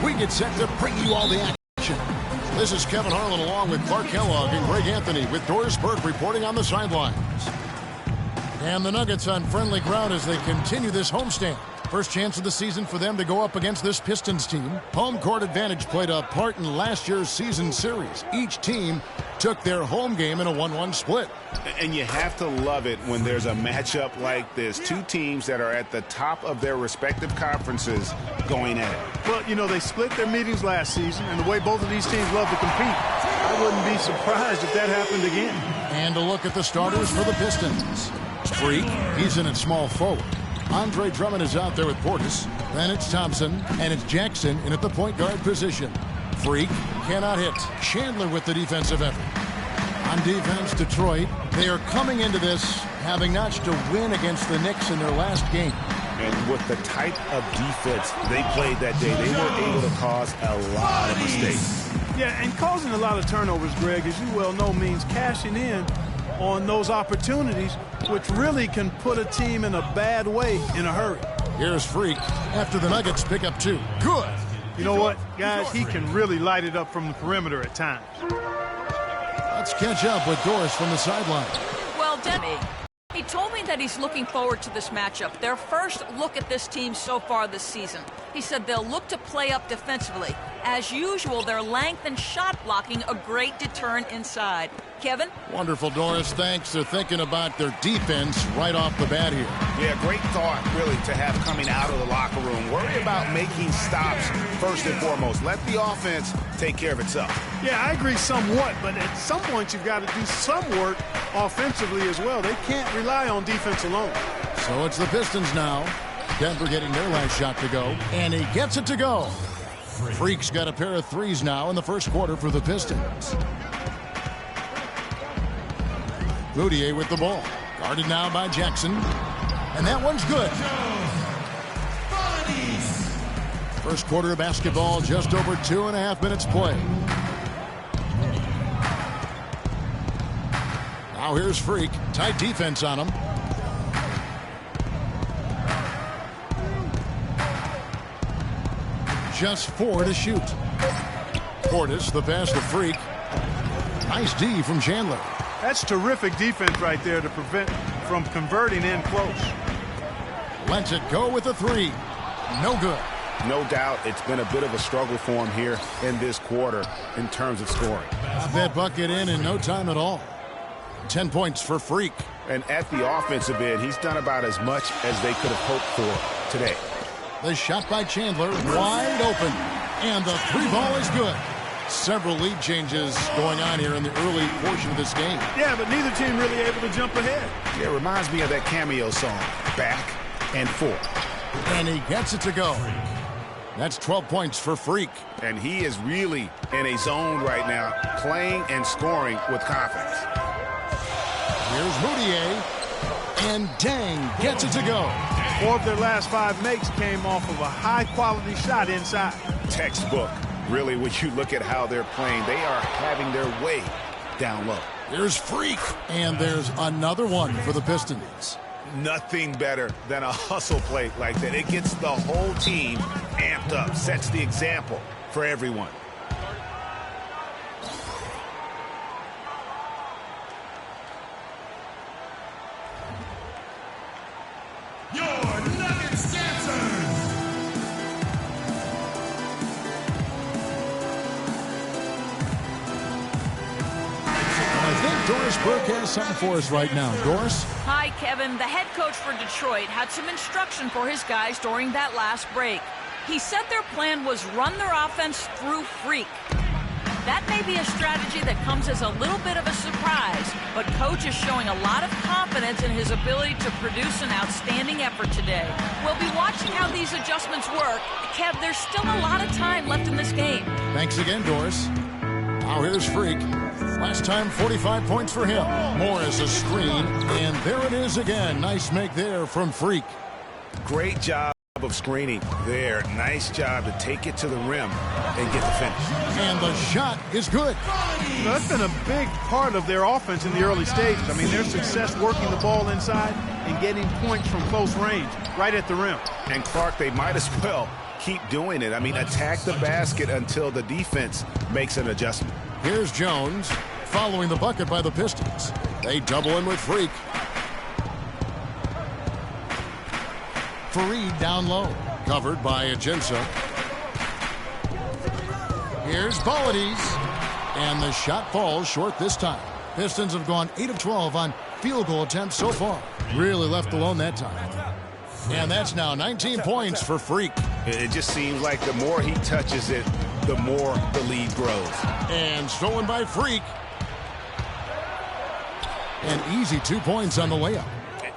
we get set to bring you all the action. This is Kevin Harlan along with Clark Kellogg and Greg Anthony with Doris Burke reporting on the sidelines. And the Nuggets on friendly ground as they continue this homestand. First chance of the season for them to go up against this Pistons team. Home court advantage played a part in last year's season series. Each team took their home game in a 1-1 split. And you have to love it when there's a matchup like this. Two teams that are at the top of their respective conferences going at it. Well, you know, they split their meetings last season, and the way both of these teams love to compete, I wouldn't be surprised if that happened again. And a look at the starters for the Pistons. Freak, he's in at small forward. Andre Drummond is out there with Portis. Then it's Thompson, and it's Jackson in at the point guard position. Freak cannot hit. Chandler with the defensive effort. On defense, Detroit, they are coming into this having notched a win against the Knicks in their last game. And with the type of defense they played that day, they were able to cause a lot of mistakes. Yeah, and causing a lot of turnovers, Greg, as you well know, means cashing in on those opportunities, which really can put a team in a bad way in a hurry. Here's Freak after the Nuggets pick up 2. Good. You know what, guys? He can really light it up from the perimeter at times. Let's catch up with Doris from the sideline. Well, Demi, he told me that he's looking forward to this matchup. Their first look at this team so far this season. He said they'll look to play up defensively. As usual, their length and shot blocking a great deterrent inside. Kevin? Wonderful, Doris. Thanks. They're thinking about their defense right off the bat here. Yeah, great thought, really, to have coming out of the locker room. Worry about making stops first and foremost. Let the offense take care of itself. Yeah, I agree somewhat, but at some point you've got to do some work offensively as well. They can't rely on defense alone. So it's the Pistons now. Denver getting their last shot to go, and he gets it to go. Freak's got a pair of threes now in the first quarter for the Pistons. Moutier with the ball. Guarded now by Jackson. And that one's good. First quarter of basketball, just over 2.5 minutes play. Now here's Freak. Tight defense on him. Just 4 to shoot. Portis, the pass to Freak. Nice D from Chandler. That's terrific defense right there to prevent from converting in close. Lets it go with a 3. No good. No doubt it's been a bit of a struggle for him here in this quarter in terms of scoring. Got that bucket in no time at all. 10 points for Freak. And at the offensive end, he's done about as much as they could have hoped for today. The shot by Chandler, wide open. And the 3 ball is good. Several lead changes going on here in the early portion of this game. Yeah, but neither team really able to jump ahead. Yeah, it reminds me of that cameo song, Back and Forth. And he gets it to go. That's 12 points for Freak. And he is really in a zone right now, playing and scoring with confidence. Here's Moutier. And Dang gets it to go. 4 of their last 5 makes came off of a high-quality shot inside. Textbook. Really, when you look at how they're playing, they are having their way down low. Here's Freak. And there's another one for the Pistons. Nothing better than a hustle play like that. It gets the whole team amped up, sets the example for everyone. Doris Burke has something for us right now. Doris? Hi, Kevin. The head coach for Detroit had some instruction for his guys during that last break. He said their plan was run their offense through Freak. That may be a strategy that comes as a little bit of a surprise, but coach is showing a lot of confidence in his ability to produce an outstanding effort today. We'll be watching how these adjustments work. Kev, there's still a lot of time left in this game. Thanks again, Doris. Now here's Freak. Last time, 45 points for him. More as a screen, and there it is again. Nice make there from Freak. Great job of screening there. Nice job to take it to the rim and get the finish. And the shot is good. That's been a big part of their offense in the early stages. I mean, their success working the ball inside and getting points from close range, right at the rim. And Clark, they might as well keep doing it. I mean, attack the basket until the defense makes an adjustment. Here's Jones following the bucket by the Pistons. They double in with Freak. Fareed down low, covered by Ajinça. Here's Bollides, and the shot falls short this time. Pistons have gone 8 of 12 on field goal attempts so far. Really left alone that time. And that's now 19 points for Freak. It just seems like the more he touches it, the more the lead grows. And stolen by Freak. An easy 2 points on the layup.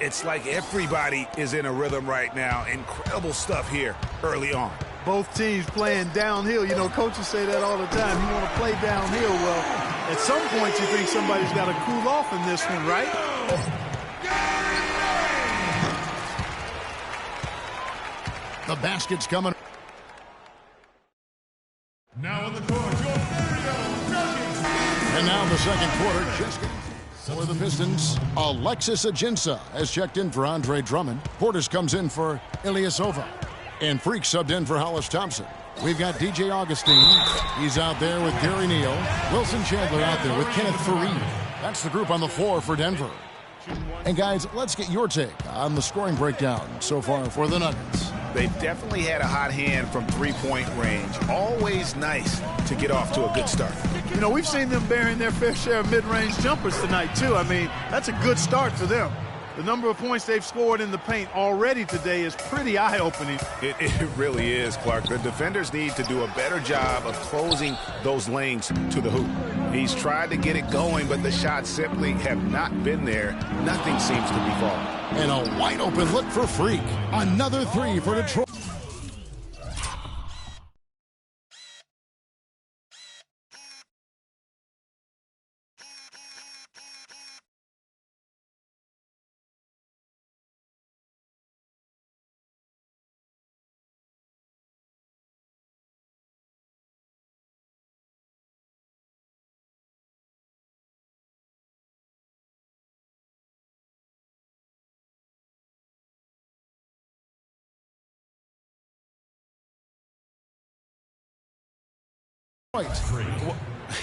It's like everybody is in a rhythm right now. Incredible stuff here early on. Both teams playing downhill. You know, coaches say that all the time. You want to play downhill. Well, at some point you think somebody's got to cool off in this one, right? The basket's coming. Now in the court, your Mario Nuggets. And now the second quarter just getting for the Pistons. Alexis Ajinça has checked in for Andre Drummond. Portis comes in for Ilyasova. And Freak subbed in for Hollis Thompson. We've got DJ Augustine. He's out there with Gary Neal. Wilson Chandler out there with Kenneth Fareed. That's the group on the floor for Denver. And guys, let's get your take on the scoring breakdown so far for the Nuggets. They've definitely had a hot hand from three-point range. Always nice to get off to a good start. You know, we've seen them bearing their fair share of mid-range jumpers tonight, too. I mean, that's a good start for them. The number of points they've scored in the paint already today is pretty eye-opening. It really is, Clark. The defenders need to do a better job of closing those lanes to the hoop. He's tried to get it going, but the shots simply have not been there. Nothing seems to be falling. And a wide-open look for Freak. Another three for Detroit.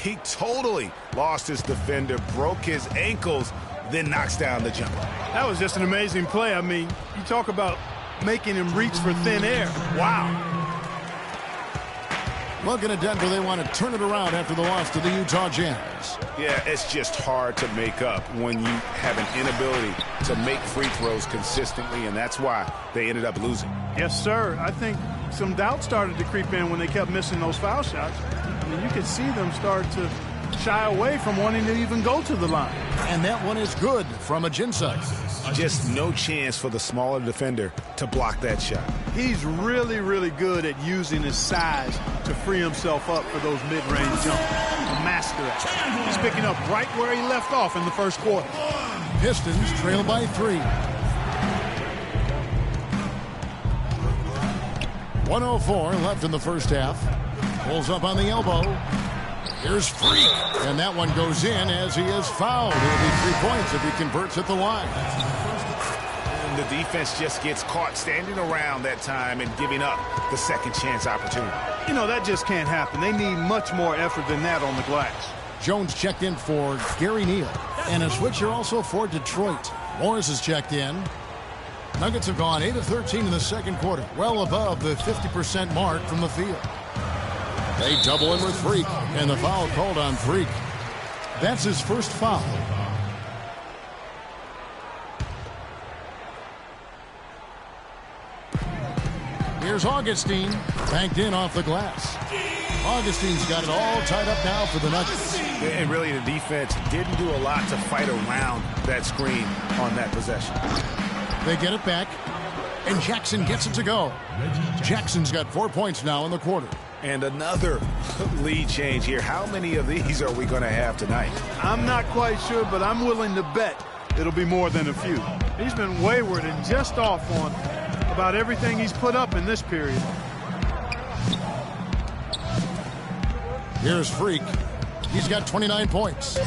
He totally lost his defender, broke his ankles, then knocks down the jumper. That was just an amazing play. I mean, you talk about making him reach for thin air. Wow. Looking at Denver, they want to turn it around after the loss to the Utah Jazz. Yeah, it's just hard to make up when you have an inability to make free throws consistently, and that's why they ended up losing. Yes, sir. I think some doubt started to creep in when they kept missing those foul shots. I mean, you could see them start to shy away from wanting to even go to the line. And that one is good from Ajinça. Just no chance for the smaller defender to block that shot. He's really, really good at using his size to free himself up for those mid-range jumpers. A master at it. He's picking up right where he left off in the first quarter. Pistons trail by 3. 1:04 left in the first half. Pulls up on the elbow. Here's Freak. And that one goes in as he is fouled. It'll be 3 points if he converts at the line. And the defense just gets caught standing around that time and giving up the second chance opportunity. You know, that just can't happen. They need much more effort than that on the glass. Jones checked in for Gary Neal. And a switcher also for Detroit. Morris is checked in. Nuggets have gone 8 of 13 in the second quarter, well above the 50% mark from the field. They double in with Freak, and the foul called on Freak. That's his first foul. Here's Augustine, banked in off the glass. Augustine's got it all tied up now for the Nuggets. And really, the defense didn't do a lot to fight around that screen on that possession. They get it back, and Jackson gets it to go. Jackson's got 4 points now in the quarter. And another lead change here. How many of these are we going to have tonight? I'm not quite sure, but I'm willing to bet it'll be more than a few. He's been wayward and just off on about everything he's put up in this period. Here's Freak. He's got 29 points.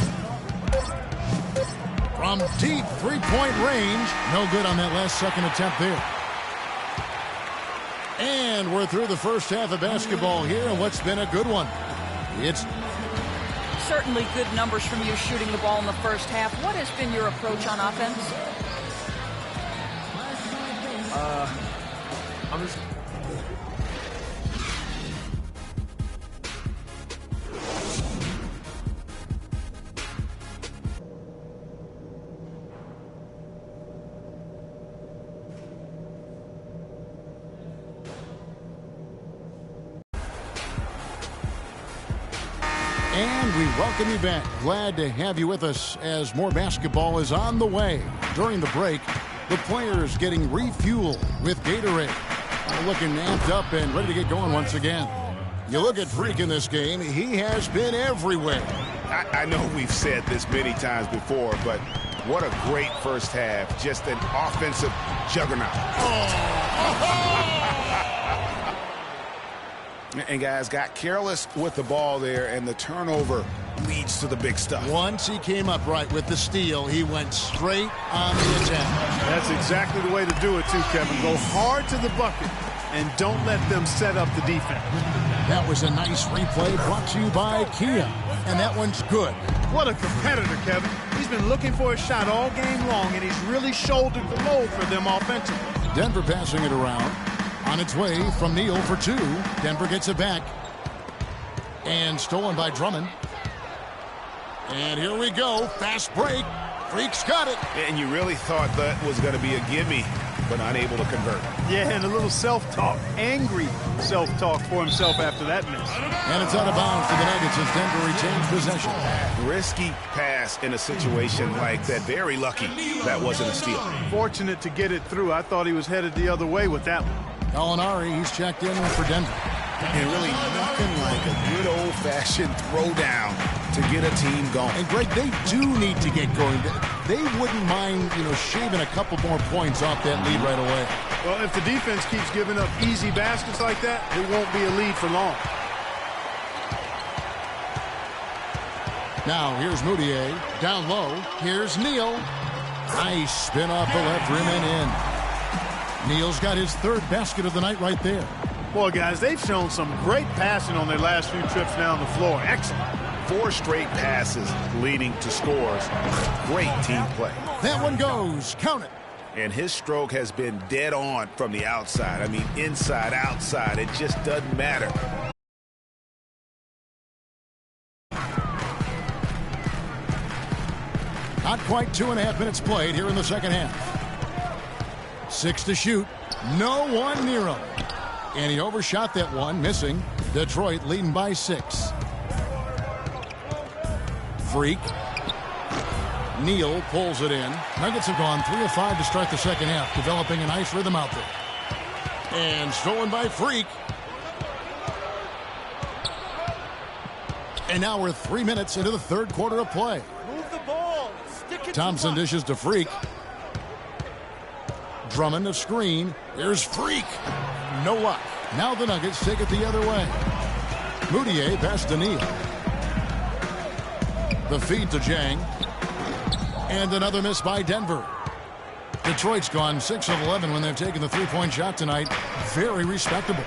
From deep three-point range. No good on that last second attempt there. And we're through the first half of basketball here, and what's been a good one. It's Certainly good numbers from you shooting the ball in the first half. What has been your approach on offense? I'm just... And we welcome you back. Glad to have you with us as more basketball is on the way. During the break, the players getting refueled with Gatorade. Looking amped up and ready to get going once again. You look at Freak in this game, he has been everywhere. I know we've said this many times before, but what a great first half. Just an offensive juggernaut. And guys got careless with the ball there, and the turnover leads to the big stuff. Once he came up right with the steal, he went straight on the attack. That's exactly the way to do it, too, Kevin. Go hard to the bucket and don't let them set up the defense. That was a nice replay brought to you by Kia. And that one's good. What a competitor, Kevin. He's been looking for a shot all game long, and he's really shouldered the load for them offensively. Denver passing it around. On its way from Neal for two. Denver gets it back. And stolen by Drummond. And here we go. Fast break. Freak's got it. And you really thought that was going to be a gimme, but unable to convert. Yeah, and a little self-talk. Angry self-talk for himself after that miss. And it's out of bounds for the Nuggets as Denver retains possession. Risky pass in a situation like that. Very lucky that wasn't a steal. Fortunate to get it through. I thought he was headed the other way with that one. Gallinari, he's checked in for Denver. And really nothing like a good old-fashioned throwdown to get a team going. And Greg, they do need to get going. They wouldn't mind, shaving a couple more points off that lead right away. Well, if the defense keeps giving up easy baskets like that, it won't be a lead for long. Now, here's Moutier. Down low. Here's Neal. Nice spin off the left rim and in. Neal's got his third basket of the night right there. Boy, guys, they've shown some great passing on their last few trips down the floor. Excellent. 4 straight passes leading to scores. Great team play. That one goes. Count it. And his stroke has been dead on from the outside. I mean, inside, outside. It just doesn't matter. Not quite 2.5 minutes played here in the second half. 6 to shoot. No one near him. And he overshot that one, missing. Detroit leading by 6. Freak. Neal pulls it in. Nuggets have gone 3 of 5 to start the second half, developing a nice rhythm out there. And stolen by Freak. And now we're 3 minutes into the third quarter of play. Move the ball. Stick it. Thompson dishes to Freak. Drummond of screen. Here's Freak. No luck. Now the Nuggets take it the other way. Moutier pass to Neal. The feed to Jang. And another miss by Denver. Detroit's gone 6 of 11 when they've taken the three-point shot tonight. Very respectable.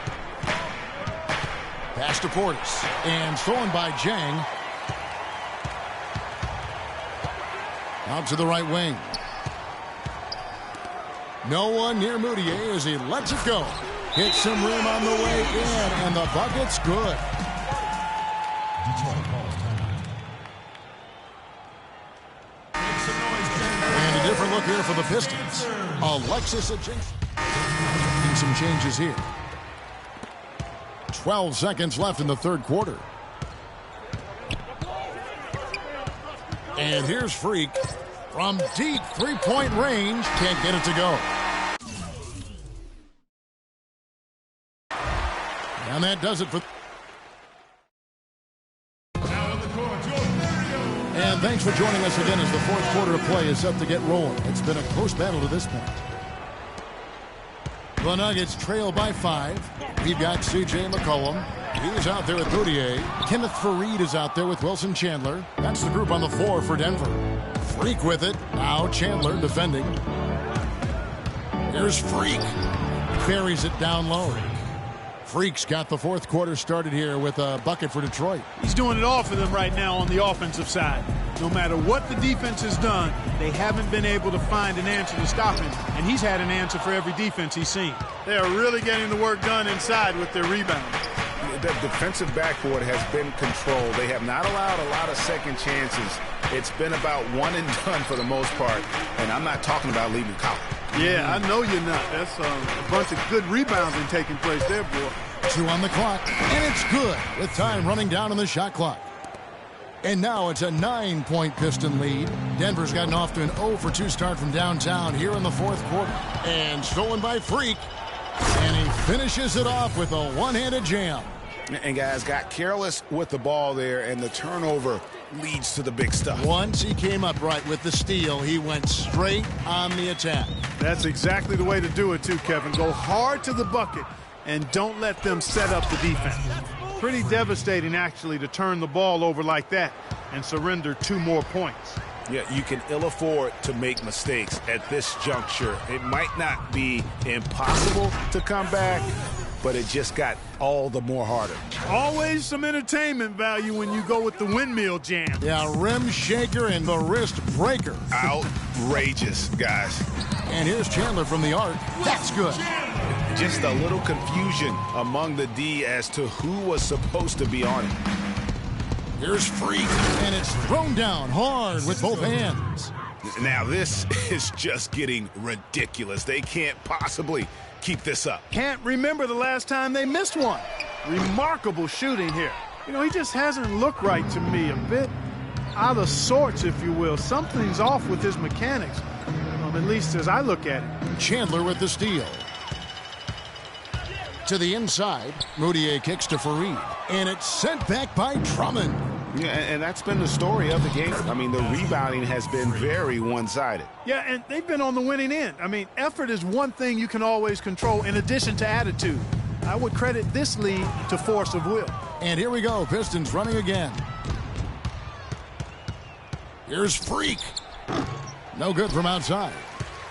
Pass to Portis. And stolen by Jang. Out to the right wing. No one near Moutier as he lets it go. Hits some rim on the way in, and the bucket's good. And a different look here for the Pistons. Alexis Ajinc making some changes here. 12 seconds left in the third quarter. And here's Freak. From deep three-point range, can't get it to go. And that does it for... And thanks for joining us again as the fourth quarter of play is set to get rolling. It's been a close battle to this point. The Nuggets trail by 5. We've got C.J. McCollum. He's out there with Moutier. Kenneth Faried is out there with Wilson Chandler. That's the group on the floor for Denver. Freak with it. Now Chandler defending. Here's Freak. Buries it down low. Freak's got the fourth quarter started here with a bucket for Detroit. He's doing it all for them right now on the offensive side. No matter what the defense has done, they haven't been able to find an answer to stop him, and he's had an answer for every defense he's seen. They are really getting the work done inside with their rebound. The defensive backboard has been controlled. They have not allowed a lot of second chances. It's been about one and done for the most part, and I'm not talking about leaving college. Yeah, I know you're not. That's a bunch of good rebounding taking place there, boy. 2 on the clock, and it's good with time running down on the shot clock. And now it's a 9-point Piston lead. Denver's gotten off to an 0 for 2 start from downtown here in the fourth quarter. And stolen by Freak. And he finishes it off with a one-handed jam. And guys got careless with the ball there, and the turnover leads to the big stuff. Once he came upright with the steal, he went straight on the attack. That's exactly the way to do it, too, Kevin. Go hard to the bucket and don't let them set up the defense. Pretty devastating, actually, to turn the ball over like that and surrender 2 more points. Yeah, you can ill afford to make mistakes at this juncture. It might not be impossible to come back, but it just got all the more harder. Always some entertainment value when you go with the windmill jam. Yeah, rim shaker and the wrist breaker. Outrageous, guys. And here's Chandler from the arc. That's good. Just a little confusion among the D as to who was supposed to be on it. Here's Freak, and it's thrown down hard with both hands. Now this is just getting ridiculous. They can't possibly keep this up. Can't remember the last time they missed one. Remarkable shooting here. You know, he just hasn't looked right to me. A bit out of sorts, if you will. Something's off with his mechanics, at least as I look at it. Chandler with the steal. To the inside, Moutier kicks to Fareed, and it's sent back by Drummond. Yeah, and that's been the story of the game. I mean, the rebounding has been very one-sided. Yeah, and they've been on the winning end. I mean, effort is one thing you can always control in addition to attitude. I would credit this lead to force of will. And here we go, Pistons running again. Here's Freak. No good from outside.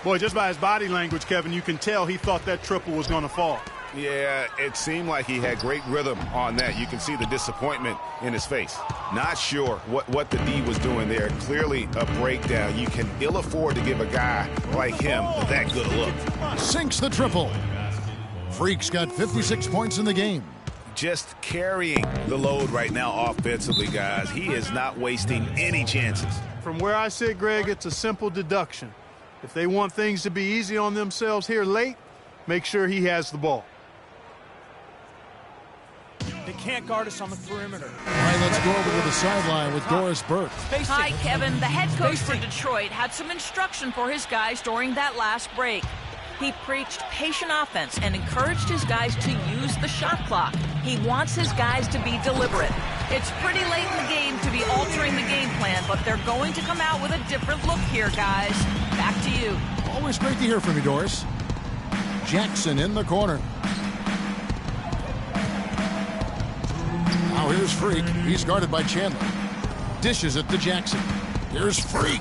Boy, just by his body language, Kevin, you can tell he thought that triple was going to fall. Yeah, it seemed like he had great rhythm on that. You can see the disappointment in his face. Not sure what the D was doing there. Clearly a breakdown. You can ill afford to give a guy like him that good a look. Sinks the triple. Freak's got 56 points in the game. Just carrying the load right now offensively, guys. He is not wasting any chances. From where I sit, Greg, it's a simple deduction. If they want things to be easy on themselves here late, make sure he has the ball. They can't guard us on the perimeter. All right, let's go over to the sideline with Doris Burke. Hi, Kevin. The head coach for Detroit had some instruction for his guys during that last break. He preached patient offense and encouraged his guys to use the shot clock. He wants his guys to be deliberate. It's pretty late in the game to be altering the game plan, but they're going to come out with a different look here, guys. Back to you. Always great to hear from you, Doris. Jackson in the corner. Now here's Freak. He's guarded by Chandler. Dishes it to Jackson. Here's Freak.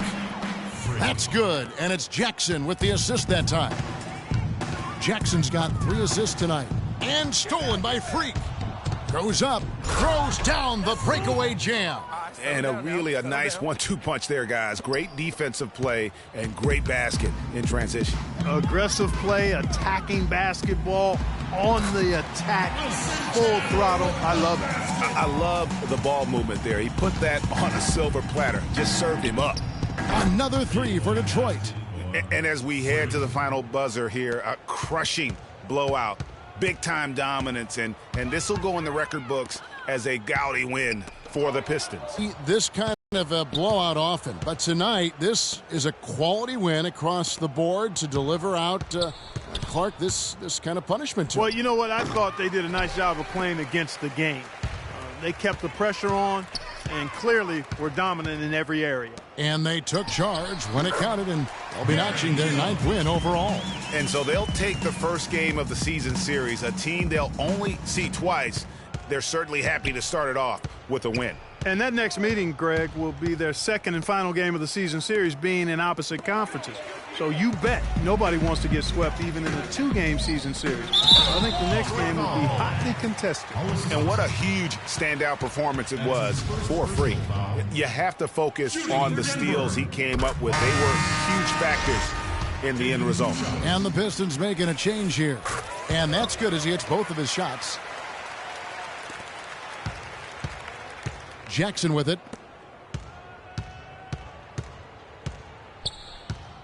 That's good, and it's Jackson with the assist that time. Jackson's got 3 assists tonight. And stolen by Freak. Goes up, throws down the breakaway jam. And a nice 1-2 punch there, guys. Great defensive play and great basket in transition. Aggressive play, attacking basketball, on the attack, full throttle. I love it. I love the ball movement there. He put that on a silver platter. Just served him up. Another 3 for Detroit. And as we head to the final buzzer here, a crushing blowout. Big-time dominance, and this will go in the record books as a gaudy win for the Pistons. This kind of a blowout often, but tonight this is a quality win across the board to deliver out Clark this kind of punishment to Well, him. you know what? I thought they did a nice job of playing against the game. They kept the pressure on and clearly were dominant in every area. And they took charge when it counted, and they'll be notching their 9th win overall. And so they'll take the first game of the season series, a team they'll only see twice. They're certainly happy to start it off with a win. And that next meeting, Greg, will be their second and final game of the season series, being in opposite conferences. So you bet nobody wants to get swept even in a two-game season series. I think the next game will be hotly contested. And what a huge standout performance it was for Freak. You have to focus on the steals he came up with. They were huge factors in the end result. And the Pistons making a change here. And that's good as he hits both of his shots. Jackson with it.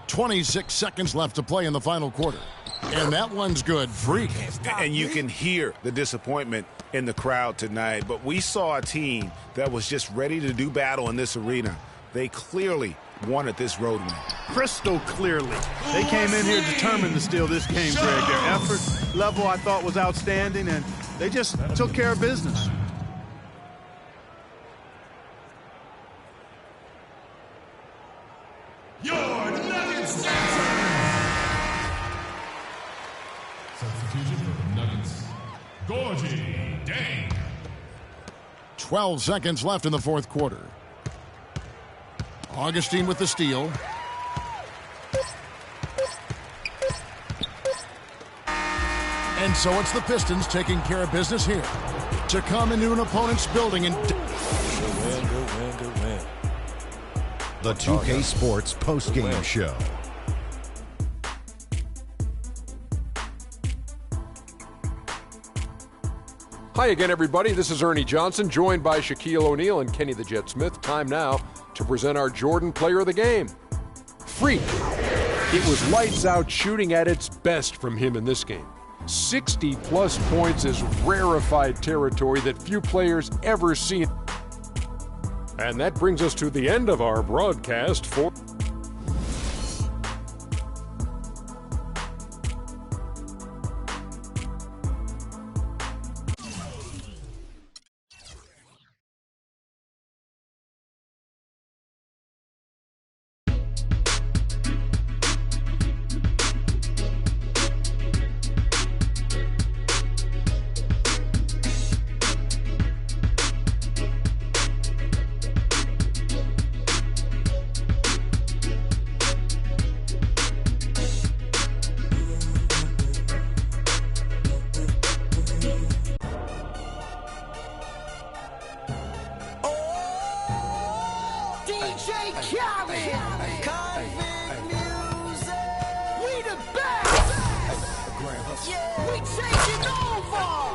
26 seconds left to play in the final quarter. And that one's good. Freak. And you can hear the disappointment in the crowd tonight. But we saw a team that was just ready to do battle in this arena. They clearly wanted this road win. Crystal clearly. They came in here determined to steal this game, Greg. Their effort level, I thought, was outstanding, and they just took care of business. Your Nuggets. Substitution for the Nuggets. Gorgie Dang. 12 seconds left in the fourth quarter. Augustine with the steal. And so it's the Pistons taking care of business here to come into an opponent's building and Good win. The 2K Sports postgame show. Hi again, everybody. This is Ernie Johnson, joined by Shaquille O'Neal and Kenny the Jet Smith. Time now to present our Jordan Player of the Game. Freak. It was lights out shooting at its best from him in this game. 60-plus points is rarefied territory that few players ever see. And that brings us to the end of our broadcast for... We taking over!